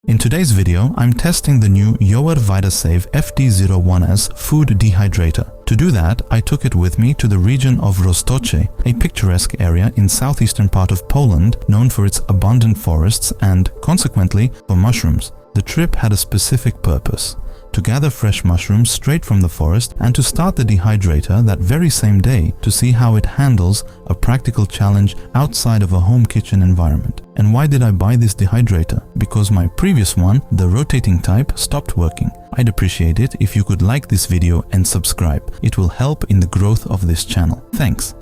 In today's video, I'm testing the new Yoer VitaSave FD01S food dehydrator. To do that, I took it with me to the region of Roztocze, a picturesque area in southeastern part of Poland known for its abundant forests and, consequently, for mushrooms. The trip had a specific purpose: to gather fresh mushrooms straight from the forest and to start the dehydrator that very same day to see how it handles a practical challenge outside of a home kitchen environment. And why did I buy this dehydrator? Because my previous one, the rotating type, stopped working. I'd appreciate it if you could like this video and subscribe. It will help in the growth of this channel. Thanks.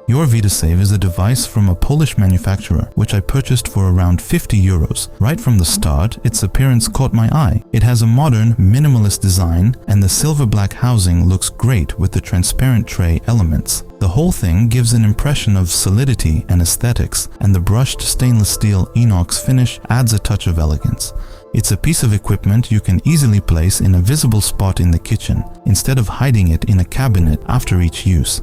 Yoer VitaSave is a device from a Polish manufacturer, which I purchased for around 50 euros. Right from the start, its appearance caught my eye. It has a modern, minimalist design, and the silver-black housing looks great with the transparent tray elements. The whole thing gives an impression of solidity and aesthetics, and the brushed stainless steel inox finish adds a touch of elegance. It's a piece of equipment you can easily place in a visible spot in the kitchen, instead of hiding it in a cabinet after each use.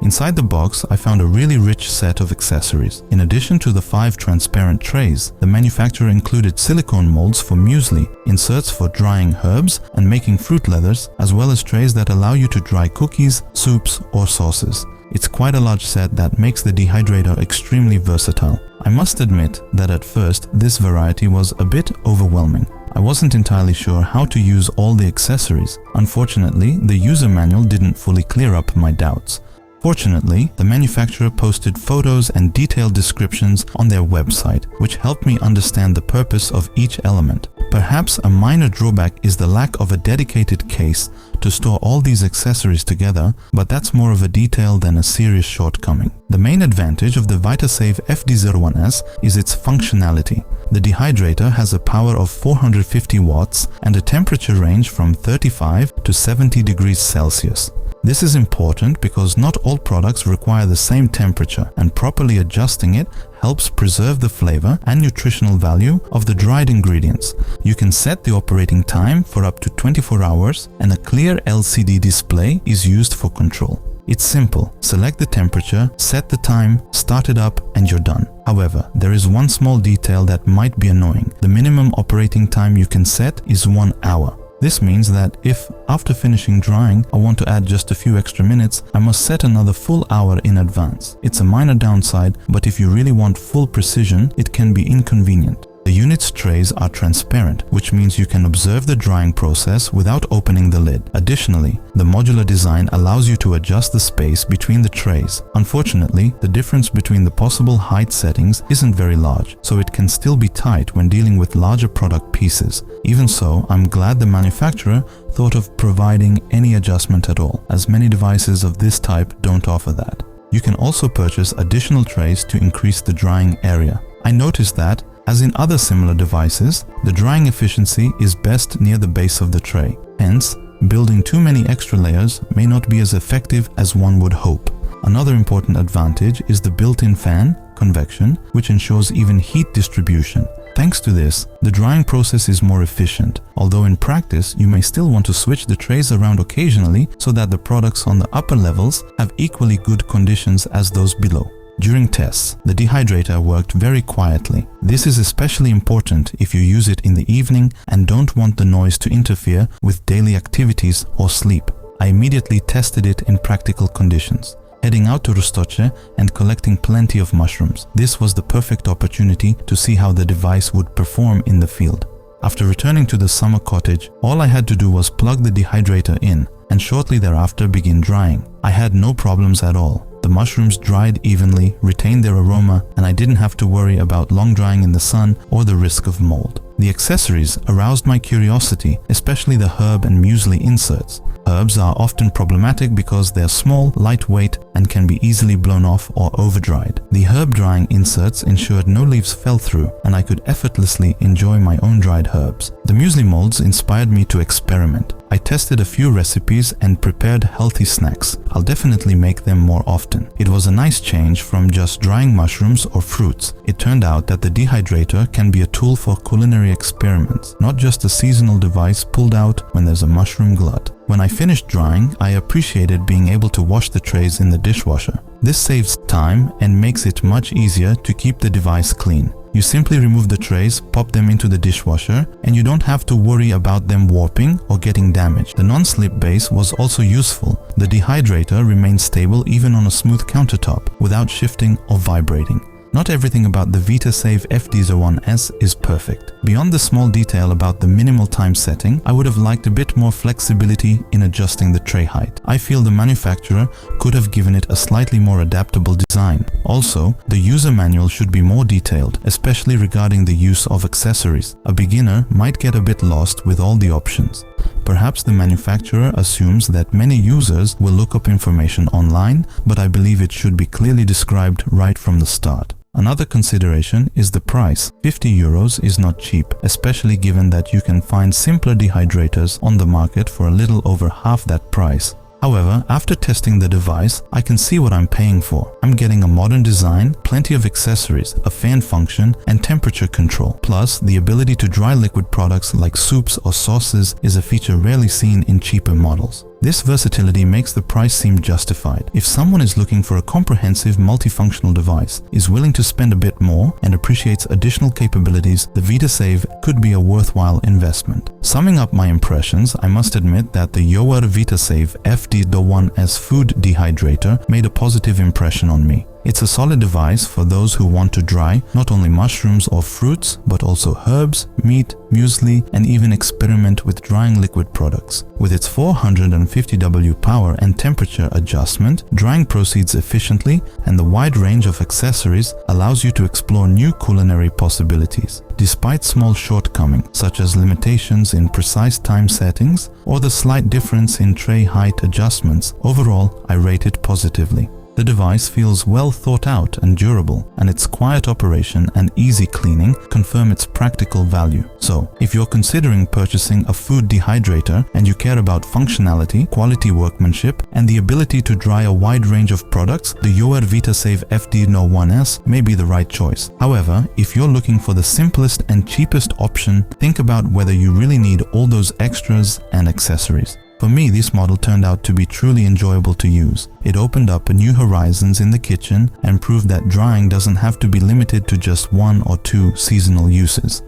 Inside the box, I found a really rich set of accessories. In addition to the 5 transparent trays, the manufacturer included silicone molds for muesli, inserts for drying herbs and making fruit leathers, as well as trays that allow you to dry cookies, soups or sauces. It's quite a large set that makes the dehydrator extremely versatile. I must admit that at first this variety was a bit overwhelming. I wasn't entirely sure how to use all the accessories. Unfortunately, the user manual didn't fully clear up my doubts. Fortunately, the manufacturer posted photos and detailed descriptions on their website, which helped me understand the purpose of each element. Perhaps a minor drawback is the lack of a dedicated case to store all these accessories together, but that's more of a detail than a serious shortcoming. The main advantage of the VitaSave FD01S is its functionality. The dehydrator has a power of 450 watts and a temperature range from 35 to 70 degrees Celsius. This is important because not all products require the same temperature, and properly adjusting it helps preserve the flavor and nutritional value of the dried ingredients. You can set the operating time for up to 24 hours, and a clear LCD display is used for control. It's simple. Select the temperature, set the time, start it up, and you're done. However, there is one small detail that might be annoying. The minimum operating time you can set is 1 hour. This means that if, after finishing drying, I want to add just a few extra minutes, I must set another full hour in advance. It's a minor downside, but if you really want full precision, it can be inconvenient. The unit's trays are transparent, which means you can observe the drying process without opening the lid. Additionally, the modular design allows you to adjust the space between the trays. Unfortunately, the difference between the possible height settings isn't very large, so it can still be tight when dealing with larger product pieces. Even so, I'm glad the manufacturer thought of providing any adjustment at all, as many devices of this type don't offer that. You can also purchase additional trays to increase the drying area. I noticed that, as in other similar devices, the drying efficiency is best near the base of the tray. Hence, building too many extra layers may not be as effective as one would hope. Another important advantage is the built-in fan, convection, which ensures even heat distribution. Thanks to this, the drying process is more efficient, although in practice you may still want to switch the trays around occasionally so that the products on the upper levels have equally good conditions as those below. During tests, the dehydrator worked very quietly. This is especially important if you use it in the evening and don't want the noise to interfere with daily activities or sleep. I immediately tested it in practical conditions, heading out to Roztocze and collecting plenty of mushrooms. This was the perfect opportunity to see how the device would perform in the field. After returning to the summer cottage, all I had to do was plug the dehydrator in and shortly thereafter begin drying. I had no problems at all. The mushrooms dried evenly, retained their aroma, and I didn't have to worry about long drying in the sun or the risk of mold. The accessories aroused my curiosity, especially the herb and muesli inserts. Herbs are often problematic because they're small, lightweight, and can be easily blown off or over-dried. The herb drying inserts ensured no leaves fell through, and I could effortlessly enjoy my own dried herbs. The muesli molds inspired me to experiment. I tested a few recipes and prepared healthy snacks. I'll definitely make them more often. It was a nice change from just drying mushrooms or fruits. It turned out that the dehydrator can be a tool for culinary culinary experiments, not just a seasonal device pulled out when there's a mushroom glut. When I finished drying, I appreciated being able to wash the trays in the dishwasher. This saves time and makes it much easier to keep the device clean. You simply remove the trays, pop them into the dishwasher, and you don't have to worry about them warping or getting damaged. The non-slip base was also useful. The Dehydrator remains stable even on a smooth countertop without shifting or vibrating. Not everything about the VitaSave FD01S is perfect. Beyond the small detail about the minimal time setting, I would have liked a bit more flexibility in adjusting the tray height. I feel the manufacturer could have given it a slightly more adaptable design. Also, the user manual should be more detailed, especially regarding the use of accessories. A beginner might get a bit lost with all the options. Perhaps the manufacturer assumes that many users will look up information online, but I believe it should be clearly described right from the start. Another consideration is the price. 50 euros is not cheap, especially given that you can find simpler dehydrators on the market for a little over half that price. However, after testing the device, I can see what I'm paying for. I'm getting a modern design, plenty of accessories, a fan function, and temperature control. Plus, the ability to dry liquid products like soups or sauces is a feature rarely seen in cheaper models. This versatility makes the price seem justified. If someone is looking for a comprehensive multifunctional device, is willing to spend a bit more, and appreciates additional capabilities, the VitaSave could be a worthwhile investment. Summing up my impressions, I must admit that the Yoer VitaSave FD01S food dehydrator made a positive impression on me. It's a solid device for those who want to dry not only mushrooms or fruits, but also herbs, meat, muesli, and even experiment with drying liquid products. With its 450W power and temperature adjustment, drying proceeds efficiently, and the wide range of accessories allows you to explore new culinary possibilities. Despite small shortcomings, such as limitations in precise time settings or the slight difference in tray height adjustments, overall I rate it positively. The device feels well thought out and durable, and its quiet operation and easy cleaning confirm its practical value. So, if you're considering purchasing a food dehydrator and you care about functionality, quality workmanship, and the ability to dry a wide range of products, the Yoer VitaSave FD01S may be the right choice. However, if you're looking for the simplest and cheapest option, think about whether you really need all those extras and accessories. For me, this model turned out to be truly enjoyable to use. It opened up new horizons in the kitchen and proved that drying doesn't have to be limited to just one or two seasonal uses.